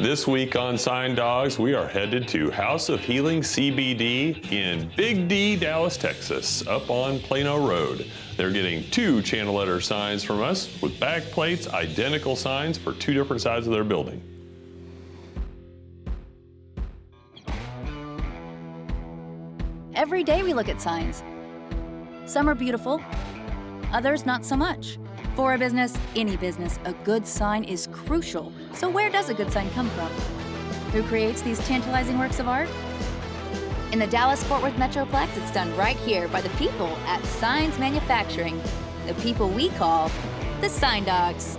This week on Sign Dawgs, we are headed to House of Healing CBD in Big D, Dallas, Texas, up on Plano Road. They're getting 2 channel letter signs from us with back plates, identical signs for 2 different sides of their building. Every day we look at signs. Some are beautiful, others not so much. For a business, any business, a good sign is crucial. So where does a good sign come from? Who creates these tantalizing works of art? In the Dallas-Fort Worth Metroplex, it's done right here by the people at Signs Manufacturing, the people we call the Sign Dawgs.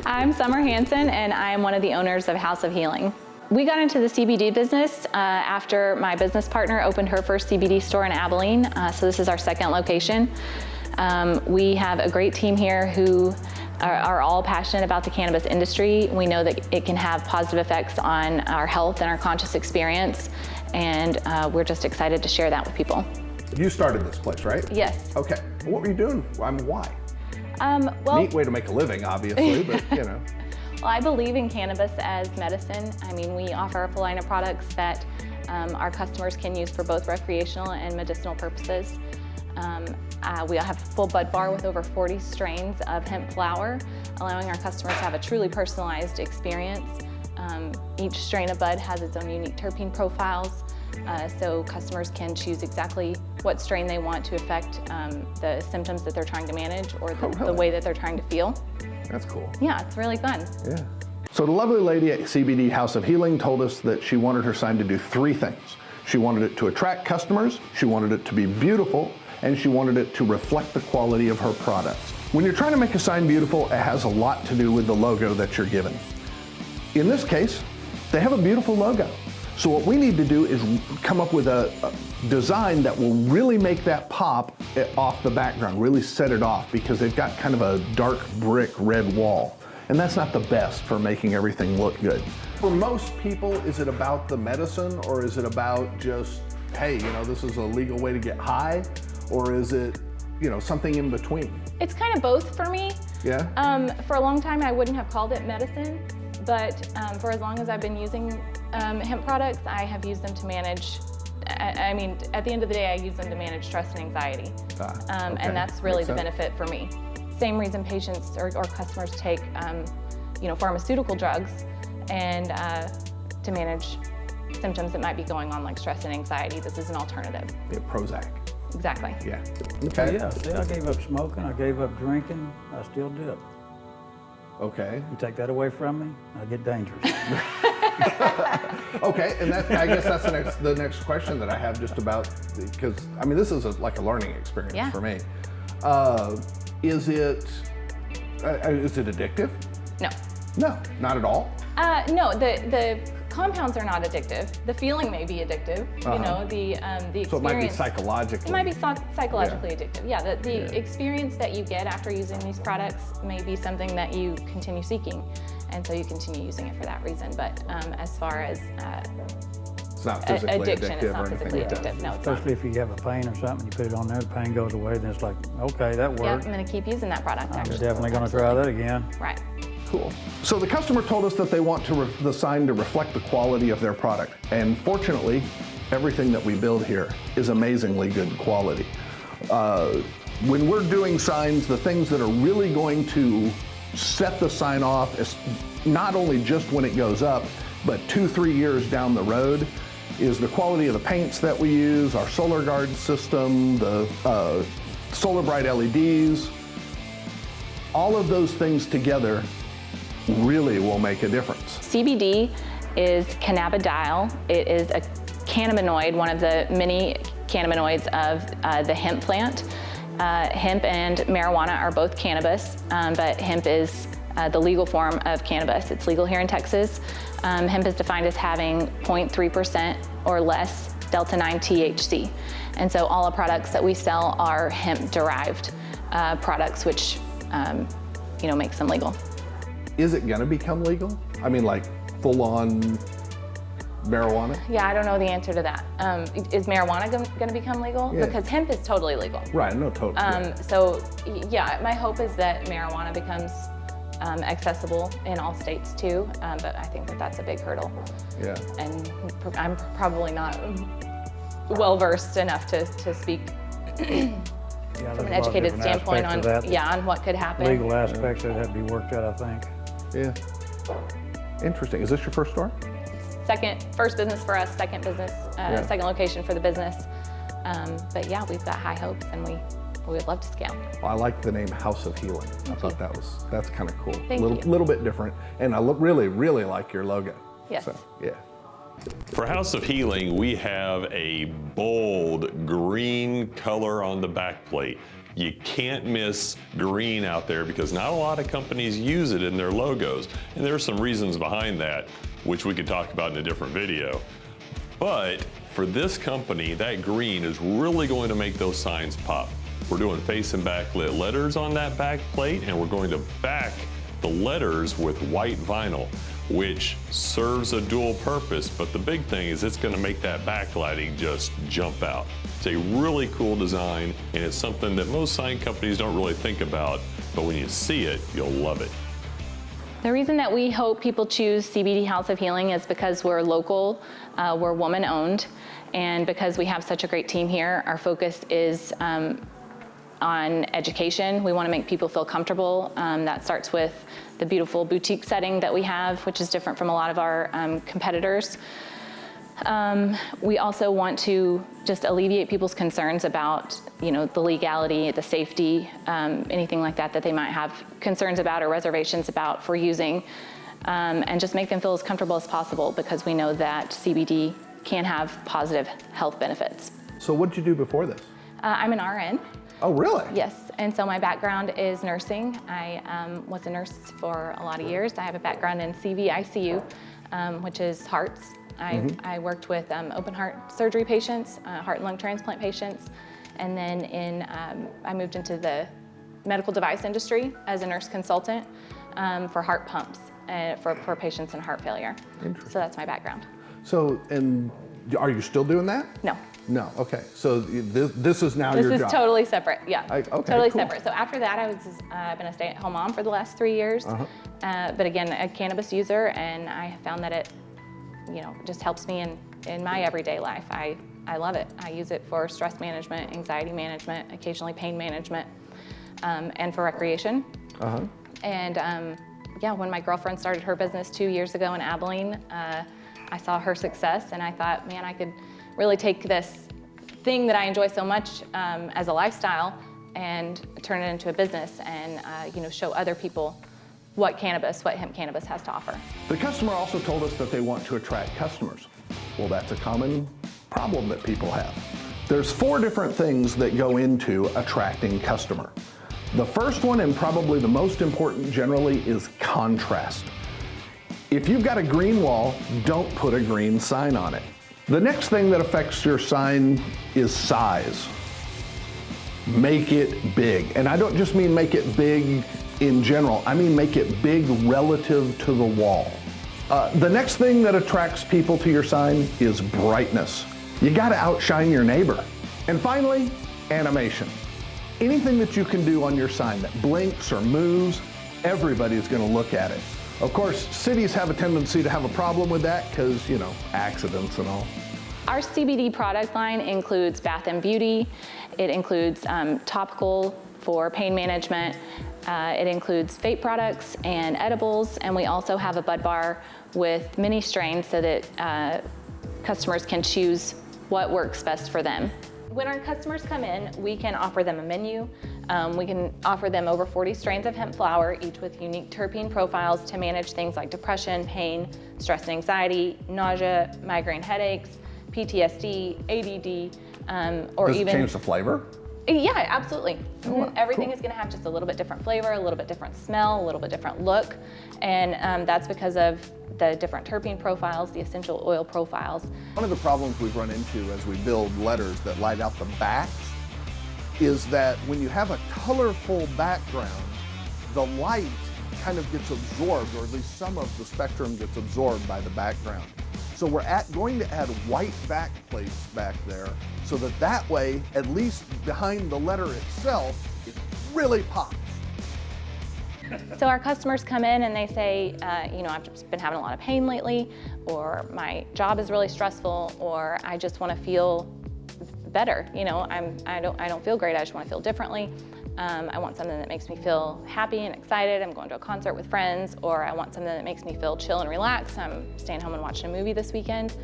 I'm Summer Hansen, and I am one of the owners of House of Healing. We got into the CBD business after my business partner opened her first CBD store in Abilene, so this is our 2nd location. We have a great team here who are all passionate about the cannabis industry. We know that it can have positive effects on our health and our conscious experience, and we're just excited to share that with people. You started this place, right? Yes. Okay. What were you doing? Why? Well, Neat way to make a living, obviously, but you know. Well, I believe in cannabis as medicine. I mean, we offer a full line of products that our customers can use for both recreational and medicinal purposes. We have a full bud bar with over 40 strains of hemp flower, allowing our customers to have a truly personalized experience. Each strain of bud has its own unique terpene profiles, so customers can choose exactly what strain they want to affect the symptoms that they're trying to manage or the way that they're trying to feel. That's cool. Yeah, it's really fun. Yeah. So the lovely lady at CBD House of Healing told us that she wanted her sign to do 3 things. She wanted it to attract customers, she wanted it to be beautiful, and she wanted it to reflect the quality of her products. When you're trying to make a sign beautiful, it has a lot to do with the logo that you're given. In this case, they have a beautiful logo. So what we need to do is come up with a design that will really make that pop off the background, really set it off, because they've got kind of a dark brick red wall. And that's not the best for making everything look good. For most people, is it about the medicine, or is it about just, hey, you know, this is a legal way to get high? Or is it, you know, something in between? It's kind of both for me. Yeah? For a long time, I wouldn't have called it medicine, but for as long as I've been using hemp products, I have used them to manage, I mean, at the end of the day, I use them to manage stress and anxiety. Okay. And that's really the benefit for me. Same reason patients or customers take, you know, pharmaceutical drugs and to manage symptoms that might be going on, like stress and anxiety. This is an alternative. Yeah, Prozac. Exactly. Yeah. Okay. Yeah, see, I gave up smoking, I gave up drinking, I still dip. Okay. You take that away from me, I get dangerous. Okay, and that, I guess that's the next question that I have, just about, because I mean, this is like a learning experience for me. Is it addictive? No. No, not at all. No, the compounds are not addictive. The feeling may be addictive. You know, the experience. So it might be psychologically. It might be psychologically addictive. Yeah, the experience that you get after using these products may be something that you continue seeking, and so you continue using it for that reason. But as far as it's not physically addiction, addictive it's not or physically anything addictive. No, it's Especially not. if you have a pain or something, you put it on there, the pain goes away, then it's like, okay, that Yeah, worked. I'm going to keep using that product. I'm Actually, definitely going to try that again. Right. Cool. So the customer told us that they want the sign to reflect the quality of their product. And fortunately, everything that we build here is amazingly good quality. When we're doing signs, the things that are really going to set the sign off is not only just when it goes up, but 2-3 years down the road, is the quality of the paints that we use, our solar guard system, the solar bright LEDs. All of those things together really will make a difference. CBD is cannabidiol. It is a cannabinoid, one of the many cannabinoids of the hemp plant. Hemp and marijuana are both cannabis, but hemp is the legal form of cannabis. It's legal here in Texas. Hemp is defined as having 0.3% or less delta-9 THC. And so all the products that we sell are hemp-derived products, which you know, makes them legal. Is it gonna become legal? I mean, like full-on marijuana? Yeah, I don't know the answer to that. Is marijuana going to become legal? Yeah. Because hemp is totally legal. Right, no, totally. So yeah, my hope is that marijuana becomes accessible in all states too, but I think that that's a big hurdle. Yeah. And I'm probably not well-versed enough to speak Yeah, from an educated standpoint on, on what could happen. Legal aspects that have to be worked out, I think. Yeah. Interesting. Is this your first store? First business for us, second business, second location for the business. But yeah, we've got high hopes, and we would love to scale. Well, I like the name House of Healing. I thought that's kind of cool. Thank you. Little bit different, and I really like your logo. Yes. So, yeah. For House of Healing, we have a bold green color on the back plate. You can't miss green out there because not a lot of companies use it in their logos. And there are some reasons behind that, which we could talk about in a different video. But for this company, that green is really going to make those signs pop. We're doing face and backlit letters on that back plate, and we're going to back the letters with white vinyl, which serves a dual purpose, but the big thing is it's gonna make that backlighting just jump out. It's a really cool design, and it's something that most sign companies don't really think about, but when you see it, you'll love it. The reason that we hope people choose CBD House of Healing is because we're local, we're woman-owned, and because we have such a great team here. Our focus is on education. We want to make people feel comfortable. That starts with the beautiful boutique setting that we have, which is different from a lot of our competitors. We also want to just alleviate people's concerns about, the legality, the safety, anything like that they might have concerns about or reservations about for using, and just make them feel as comfortable as possible, because we know that CBD can have positive health benefits. So what did you do before this? I'm an RN. Oh, really? Yes, and so my background is nursing. I was a nurse for a lot of years. I have a background in ICU, which is hearts. I worked with open heart surgery patients, heart and lung transplant patients, and then I moved into the medical device industry as a nurse consultant for heart pumps for patients in heart failure. Interesting. So that's my background. So, and are you still doing that? No. No, okay. So this is now your job? This is totally separate, yeah. Okay, totally cool. separate. So after that, I've been a stay-at-home mom for the last 3 years. But again, a cannabis user, and I have found that it, just helps me in my everyday life. I love it. I use it for stress management, anxiety management, occasionally pain management, and for recreation. And when my girlfriend started her business 2 years ago in Abilene, I saw her success, and I thought, man, I could really take this thing that I enjoy so much as a lifestyle and turn it into a business, and show other people what hemp cannabis has to offer. The customer also told us that they want to attract customers. Well, that's a common problem that people have. There's 4 different things that go into attracting customer. The first one, and probably the most important generally, is contrast. If you've got a green wall, don't put a green sign on it. The next thing that affects your sign is size. Make it big. And I don't just mean make it big in general, I mean make it big relative to the wall. The next thing that attracts people to your sign is brightness. You gotta outshine your neighbor. And finally, animation. Anything that you can do on your sign that blinks or moves, everybody's gonna look at it. Of course, cities have a tendency to have a problem with that because, accidents and all. Our CBD product line includes bath and beauty. It includes topical for pain management. It includes vape products and edibles, and we also have a bud bar with many strains so that customers can choose what works best for them. When our customers come in, we can offer them a menu. We can offer them over 40 strains of hemp flower, each with unique terpene profiles to manage things like depression, pain, stress and anxiety, nausea, migraine headaches, PTSD, ADD, or Does even— it change the flavor? Yeah, absolutely. wow, Everything cool. is going to have just a little bit different flavor, a little bit different smell, a little bit different look, and that's because of the different terpene profiles, the essential oil profiles. One of the problems we've run into as we build letters that light out the backs is that when you have a colorful background, the light kind of gets absorbed, or at least some of the spectrum gets absorbed by the background. So we're going to add white back plates back there so that way, at least behind the letter itself, it really pops. So our customers come in and they say, you know, I've just been having a lot of pain lately, or my job is really stressful, or I just want to feel better. You know, I don't feel great. I just want to feel differently. I want something that makes me feel happy and excited. I'm going to a concert with friends, or I want something that makes me feel chill and relaxed. I'm staying home and watching a movie this weekend.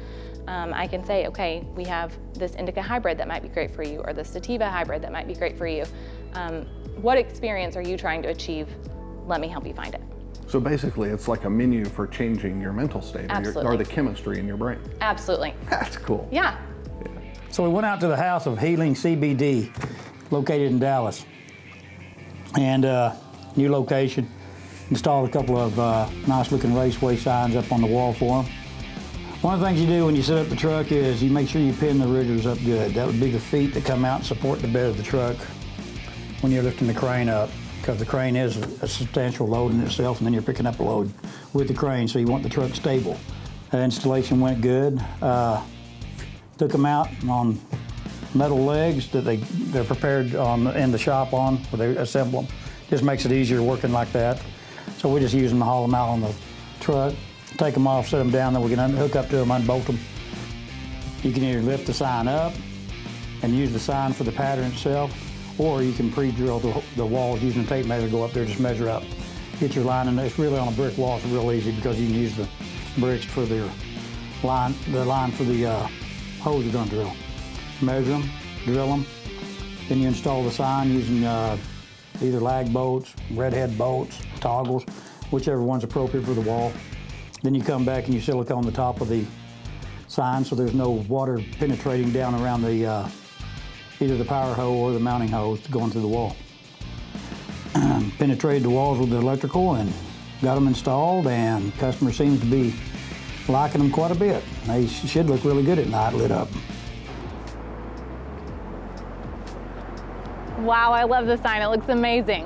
I can say, okay, we have this indica hybrid that might be great for you, or the sativa hybrid that might be great for you. What experience are you trying to achieve? Let me help you find it. So basically, it's like a menu for changing your mental state or the chemistry in your brain. Absolutely. That's cool. Yeah. So we went out to the House of Healing CBD, located in Dallas. And new location, installed a couple of nice looking raceway signs up on the wall for them. One of the things you do when you set up the truck is you make sure you pin the riggers up good. That would be the feet that come out and support the bed of the truck when you're lifting the crane up, because the crane is a substantial load in itself, and then you're picking up a load with the crane, so you want the truck stable. The installation went good. Took them out on metal legs that they're prepared in the shop on, where they assemble them. Just makes it easier working like that. So we just use them to haul them out on the truck, take them off, set them down, then we can hook up to them, unbolt them. You can either lift the sign up and use the sign for the pattern itself, or you can pre-drill the walls using a tape measure, go up there, just measure up, get your line, and it's really on a brick wall, it's real easy because you can use the bricks for the line for the hose you're gonna drill. Measure them, drill them, then you install the sign using either lag bolts, redhead bolts, toggles, whichever one's appropriate for the wall. Then you come back and you silicone the top of the sign so there's no water penetrating down around the either the power hose or the mounting hose going through the wall. Penetrated the walls with the electrical and got them installed, and customer seems to be liking them quite a bit. They should look really good at night lit up. Wow, I love the sign. It looks amazing.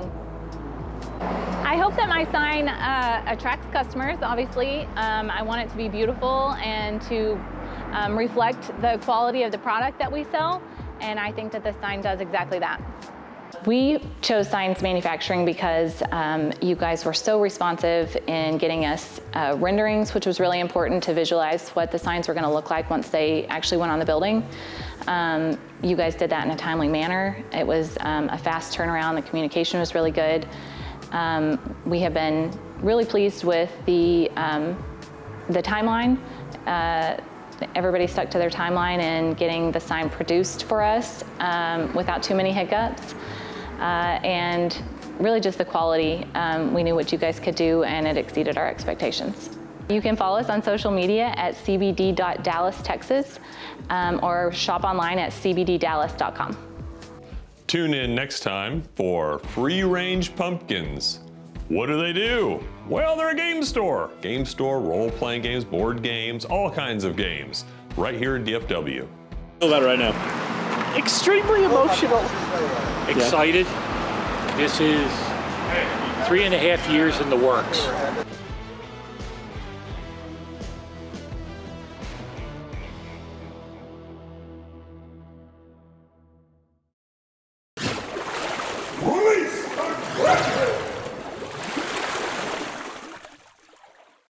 I hope that my sign attracts customers, obviously. I want it to be beautiful and to reflect the quality of the product that we sell, and I think that this sign does exactly that. We chose Signs Manufacturing because you guys were so responsive in getting us renderings, which was really important to visualize what the signs were going to look like once they actually went on the building. You guys did that in a timely manner. It was a fast turnaround. The communication was really good. We have been really pleased with the timeline. Everybody stuck to their timeline in getting the sign produced for us without too many hiccups. And really just the quality. We knew what you guys could do, and it exceeded our expectations. You can follow us on social media at cbd.dallas, Texas, or shop online at cbddallas.com. Tune in next time for Free Range Pumpkins. What do? Well, they're a game store. Game store, role-playing games, board games, all kinds of games, right here in DFW. Feel about it right now? Extremely emotional. Excited. This is 3.5 years in the works.